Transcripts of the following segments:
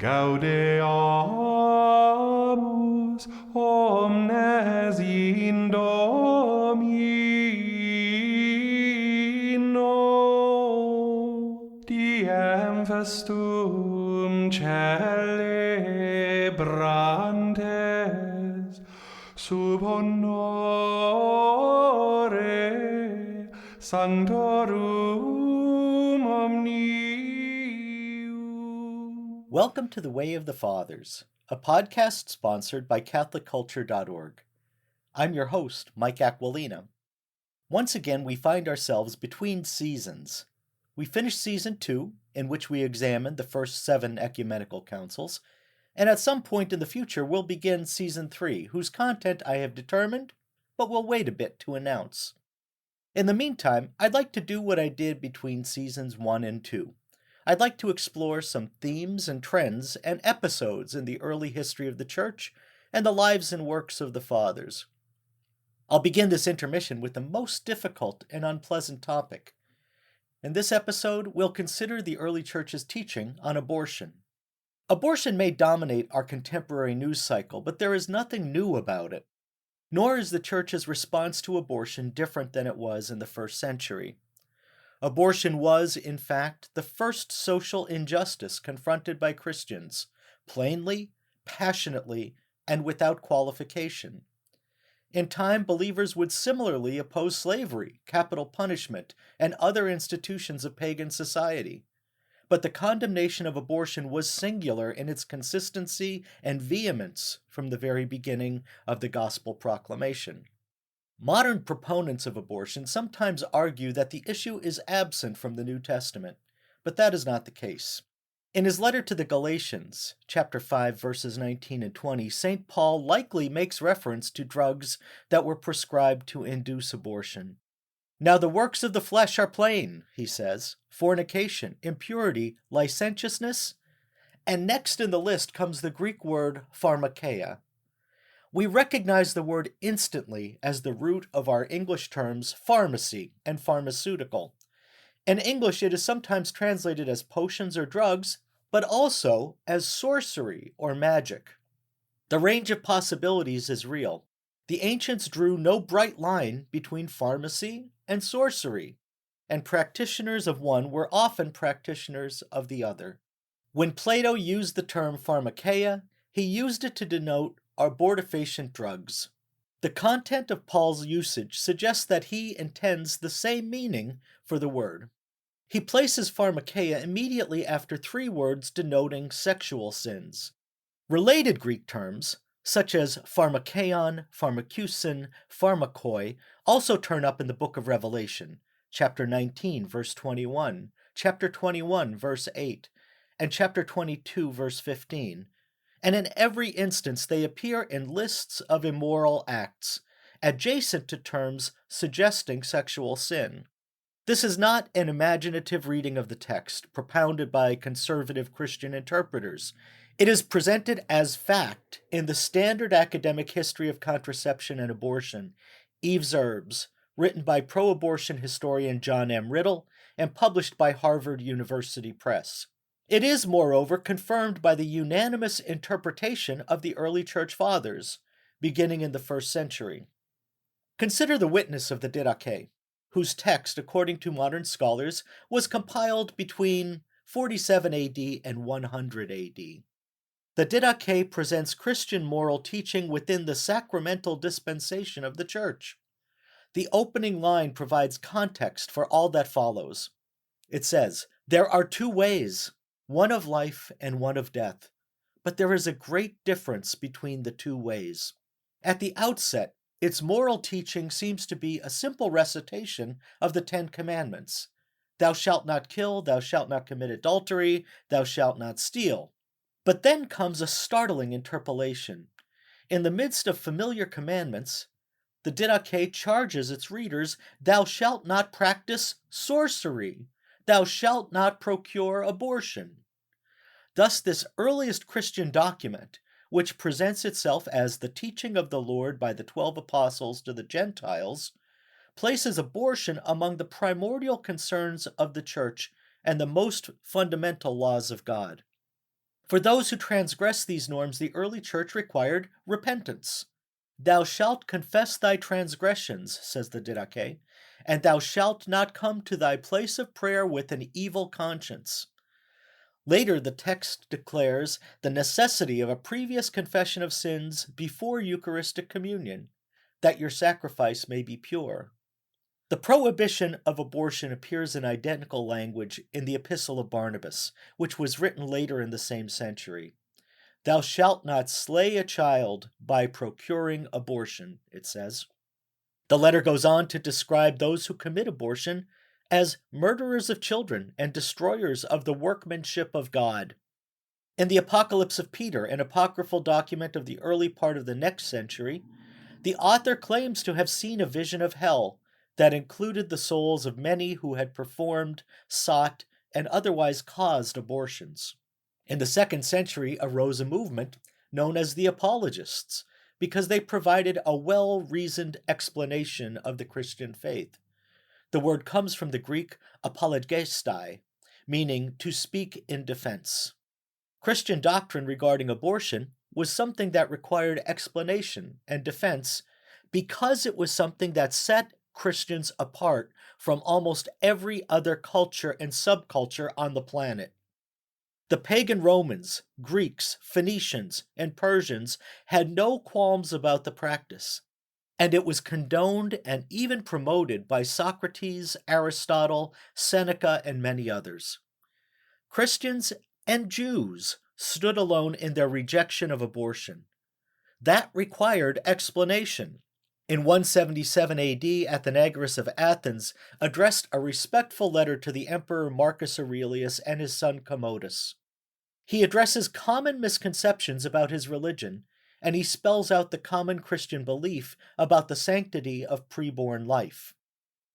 Gaudeamus omnes in Domino, diem festum celebrantes, sub honore sanctorum omnium. Welcome to The Way of the Fathers, a podcast sponsored by CatholicCulture.org. I'm your host, Mike Aquilina. Once again, we find ourselves between seasons. We finished Season 2, in which we examined the first 7 ecumenical councils, and at some point in the future we'll begin Season 3, whose content I have determined, but will wait a bit to announce. In the meantime, I'd like to do what I did between Seasons 1 and 2. I'd like to explore some themes and trends and episodes in the early history of the Church and the lives and works of the Fathers. I'll begin this intermission with the most difficult and unpleasant topic. In this episode, we'll consider the early Church's teaching on abortion. Abortion may dominate our contemporary news cycle, but there is nothing new about it. Nor is the Church's response to abortion different than it was in the first century. Abortion was, in fact, the first social injustice confronted by Christians, plainly, passionately, and without qualification. In time, believers would similarly oppose slavery, capital punishment, and other institutions of pagan society. But the condemnation of abortion was singular in its consistency and vehemence from the very beginning of the gospel proclamation. Modern proponents of abortion sometimes argue that the issue is absent from the New Testament, but that is not the case. In his letter to the Galatians, chapter 5, verses 19 and 20, St. Paul likely makes reference to drugs that were prescribed to induce abortion. Now the works of the flesh are plain, he says: fornication, impurity, licentiousness, and next in the list comes the Greek word pharmakeia. We recognize the word instantly as the root of our English terms pharmacy and pharmaceutical. In English, it is sometimes translated as potions or drugs, but also as sorcery or magic. The range of possibilities is real. The ancients drew no bright line between pharmacy and sorcery, and practitioners of one were often practitioners of the other. When Plato used the term pharmakeia, he used it to denote abortifacient drugs. The content of Paul's usage suggests that he intends the same meaning for the word. He places pharmakeia immediately after 3 words denoting sexual sins. Related Greek terms, such as pharmakeion, pharmakousin, pharmakoi, also turn up in the book of Revelation, chapter 19, verse 21, chapter 21, verse 8, and chapter 22, verse 15. And in every instance they appear in lists of immoral acts, adjacent to terms suggesting sexual sin. This is not an imaginative reading of the text propounded by conservative Christian interpreters. It is presented as fact in the standard academic history of contraception and abortion, Eve's Herbs, written by pro-abortion historian John M. Riddle and published by Harvard University Press. It is, moreover, confirmed by the unanimous interpretation of the early Church Fathers, beginning in the 1st century. Consider the witness of the Didache, whose text, according to modern scholars, was compiled between 47 AD and 100 AD. The Didache presents Christian moral teaching within the sacramental dispensation of the Church. The opening line provides context for all that follows. It says, "There are 2 ways, one of life and one of death, but there is a great difference between the 2 ways." At the outset, its moral teaching seems to be a simple recitation of the 10 Commandments. Thou shalt not kill, thou shalt not commit adultery, thou shalt not steal. But then comes a startling interpolation. In the midst of familiar commandments, the Didache charges its readers, thou shalt not practice sorcery, thou shalt not procure abortion. Thus, this earliest Christian document, which presents itself as the teaching of the Lord by the 12 apostles to the Gentiles, places abortion among the primordial concerns of the Church and the most fundamental laws of God. For those who transgress these norms, the early church required repentance. Thou shalt confess thy transgressions, says the Didache, and thou shalt not come to thy place of prayer with an evil conscience. Later, the text declares the necessity of a previous confession of sins before Eucharistic communion, that your sacrifice may be pure. The prohibition of abortion appears in identical language in the Epistle of Barnabas, which was written later in the same century. Thou shalt not slay a child by procuring abortion, it says. The letter goes on to describe those who commit abortion as murderers of children and destroyers of the workmanship of God. In the Apocalypse of Peter, an apocryphal document of the early part of the next century, the author claims to have seen a vision of hell that included the souls of many who had performed, sought, and otherwise caused abortions. In the 2nd century arose a movement known as the Apologists, because they provided a well-reasoned explanation of the Christian faith. The word comes from the Greek apologestai, meaning to speak in defense. Christian doctrine regarding abortion was something that required explanation and defense because it was something that set Christians apart from almost every other culture and subculture on the planet. The pagan Romans, Greeks, Phoenicians, and Persians had no qualms about the practice, and it was condoned and even promoted by Socrates, Aristotle, Seneca, and many others. Christians and Jews stood alone in their rejection of abortion. That required explanation. In 177 AD, Athenagoras of Athens addressed a respectful letter to the Emperor Marcus Aurelius and his son Commodus. He addresses common misconceptions about his religion, and he spells out the common Christian belief about the sanctity of preborn life.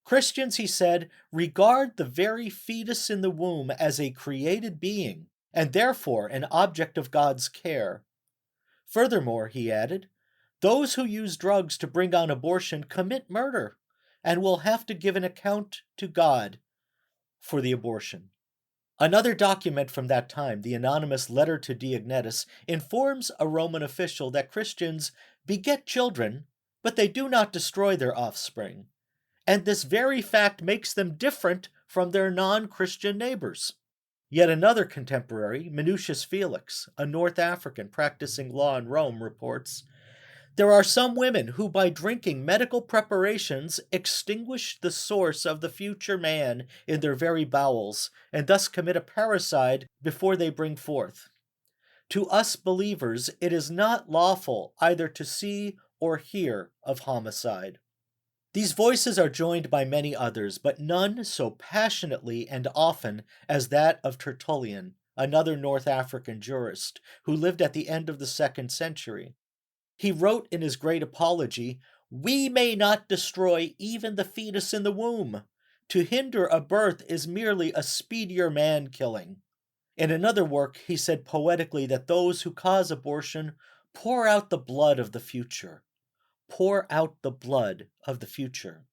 Christians, he said, regard the very fetus in the womb as a created being, and therefore an object of God's care. Furthermore, he added, those who use drugs to bring on abortion commit murder and will have to give an account to God for the abortion. Another document from that time, the anonymous letter to Diognetus, informs a Roman official that Christians beget children, but they do not destroy their offspring, and this very fact makes them different from their non-Christian neighbors. Yet another contemporary, Minucius Felix, a North African practicing law in Rome, reports, there are some women who, by drinking medical preparations, extinguish the source of the future man in their very bowels, and thus commit a parricide before they bring forth. To us believers, it is not lawful either to see or hear of homicide. These voices are joined by many others, but none so passionately and often as that of Tertullian, another North African jurist, who lived at the end of the 2nd century. He wrote in his great apology, "We may not destroy even the fetus in the womb. To hinder a birth is merely a speedier man-killing." In another work, he said poetically that those who cause abortion pour out the blood of the future. Pour out the blood of the future.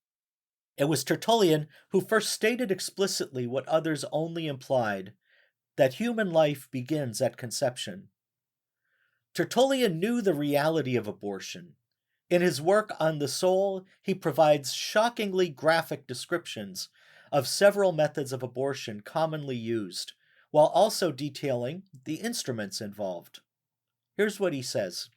It was Tertullian who first stated explicitly what others only implied, that human life begins at conception. Tertullian knew the reality of abortion. In his work on the soul, he provides shockingly graphic descriptions of several methods of abortion commonly used, while also detailing the instruments involved. Here's what he says.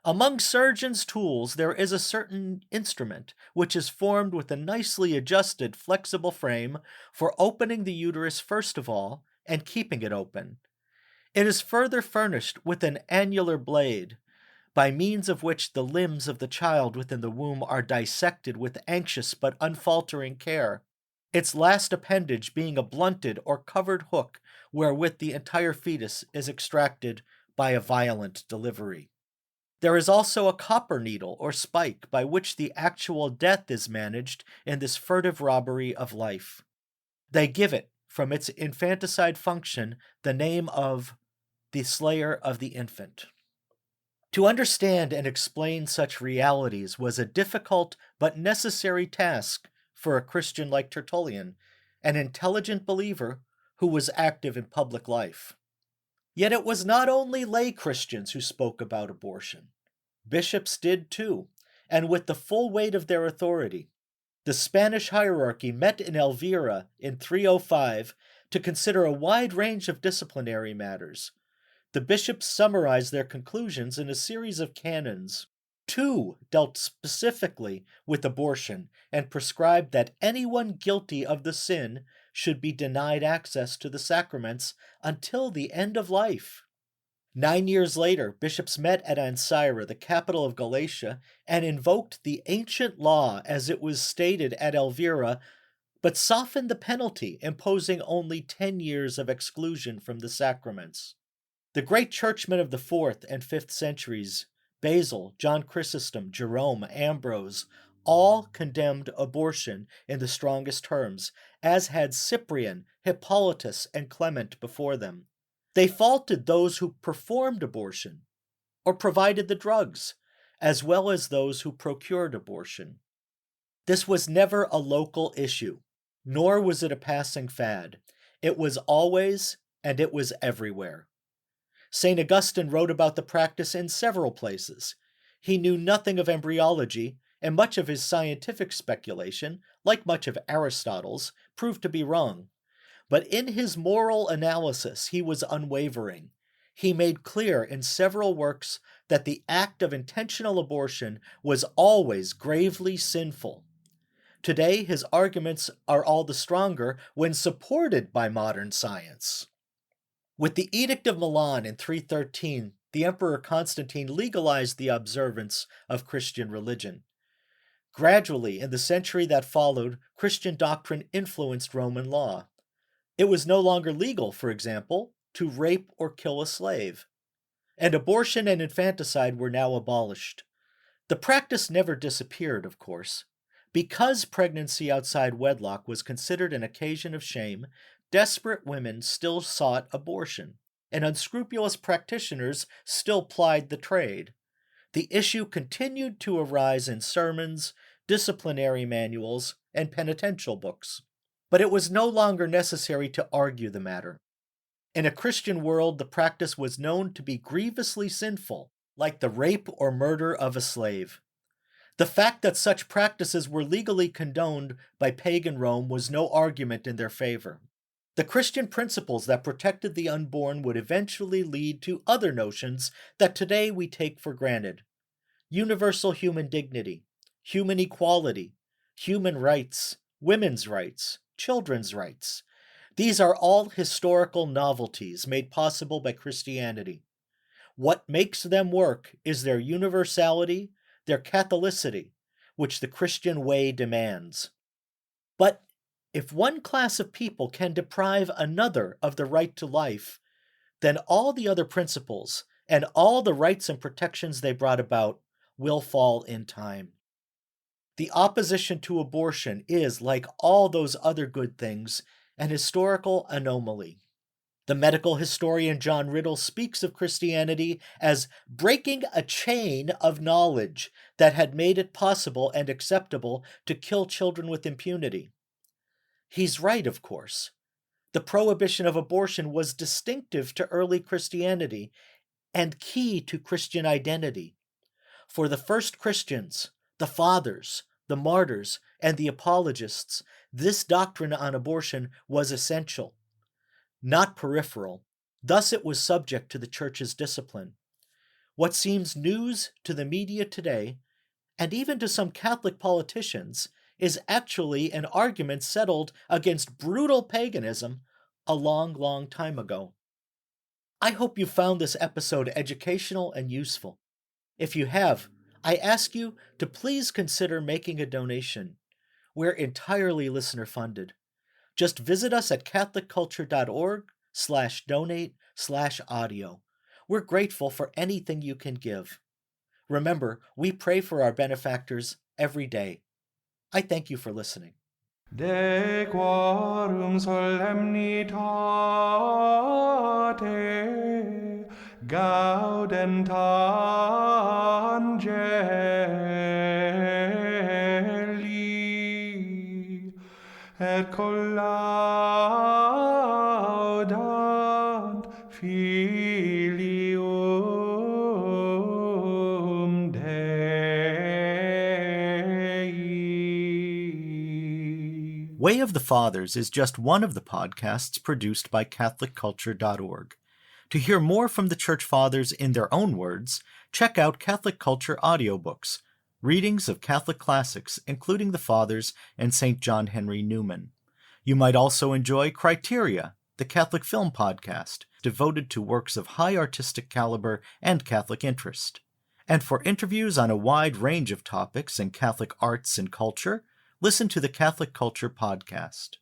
Among surgeons' tools there is a certain instrument which is formed with a nicely adjusted flexible frame for opening the uterus first of all and keeping it open. It is further furnished with an annular blade, by means of which the limbs of the child within the womb are dissected with anxious but unfaltering care, its last appendage being a blunted or covered hook wherewith the entire fetus is extracted by a violent delivery. There is also a copper needle or spike by which the actual death is managed in this furtive robbery of life. They give it, from its infanticide function, the name of the slayer of the infant. To understand and explain such realities was a difficult but necessary task for a Christian like Tertullian, an intelligent believer who was active in public life. Yet it was not only lay Christians who spoke about abortion. Bishops did too, and with the full weight of their authority. The Spanish hierarchy met in Elvira in 305 to consider a wide range of disciplinary matters. The bishops summarized their conclusions in a series of canons. Two dealt specifically with abortion and prescribed that anyone guilty of the sin should be denied access to the sacraments until the end of life. 9 years later, bishops met at Ancyra, the capital of Galatia, and invoked the ancient law as it was stated at Elvira, but softened the penalty, imposing only 10 years of exclusion from the sacraments. The great churchmen of the 4th and 5th centuries, Basil, John Chrysostom, Jerome, Ambrose, all condemned abortion in the strongest terms, as had Cyprian, Hippolytus, and Clement before them. They faulted those who performed abortion or provided the drugs, as well as those who procured abortion. This was never a local issue, nor was it a passing fad. It was always, and it was everywhere. St. Augustine wrote about the practice in several places. He knew nothing of embryology, and much of his scientific speculation, like much of Aristotle's, proved to be wrong. But in his moral analysis, he was unwavering. He made clear in several works that the act of intentional abortion was always gravely sinful. Today, his arguments are all the stronger when supported by modern science. With the Edict of Milan in 313, the Emperor Constantine legalized the observance of Christian religion. Gradually, in the century that followed, Christian doctrine influenced Roman law. It was no longer legal, for example, to rape or kill a slave. And abortion and infanticide were now abolished. The practice never disappeared, of course. Because pregnancy outside wedlock was considered an occasion of shame, desperate women still sought abortion, and unscrupulous practitioners still plied the trade. The issue continued to arise in sermons, disciplinary manuals, and penitential books. But it was no longer necessary to argue the matter. In a Christian world, the practice was known to be grievously sinful, like the rape or murder of a slave. The fact that such practices were legally condoned by pagan Rome was no argument in their favor. The Christian principles that protected the unborn would eventually lead to other notions that today we take for granted. Universal human dignity, human equality, human rights, women's rights, children's rights. These are all historical novelties made possible by Christianity. What makes them work is their universality, their Catholicity, which the Christian way demands. But if one class of people can deprive another of the right to life, then all the other principles and all the rights and protections they brought about will fall in time. The opposition to abortion is, like all those other good things, an historical anomaly. The medical historian John Riddle speaks of Christianity as breaking a chain of knowledge that had made it possible and acceptable to kill children with impunity. He's right, of course. The prohibition of abortion was distinctive to early Christianity and key to Christian identity. For the first Christians, the Fathers, the Martyrs, and the Apologists, this doctrine on abortion was essential, not peripheral. Thus it was subject to the Church's discipline. What seems news to the media today, and even to some Catholic politicians, is actually an argument settled against brutal paganism a long, long time ago. I hope you found this episode educational and useful. If you have, I ask you to please consider making a donation. We're entirely listener-funded. Just visit us at catholicculture.org/donate/audio. We're grateful for anything you can give. Remember, we pray for our benefactors every day. I thank you for listening. De quorum solemnitate gaudent angeli et collaudant Way of the Fathers is just one of the podcasts produced by CatholicCulture.org. To hear more from the Church Fathers in their own words, check out Catholic Culture audiobooks, readings of Catholic classics, including the Fathers and St. John Henry Newman. You might also enjoy Criteria, the Catholic film podcast, devoted to works of high artistic caliber and Catholic interest. And for interviews on a wide range of topics in Catholic arts and culture, listen to the Catholic Culture podcast.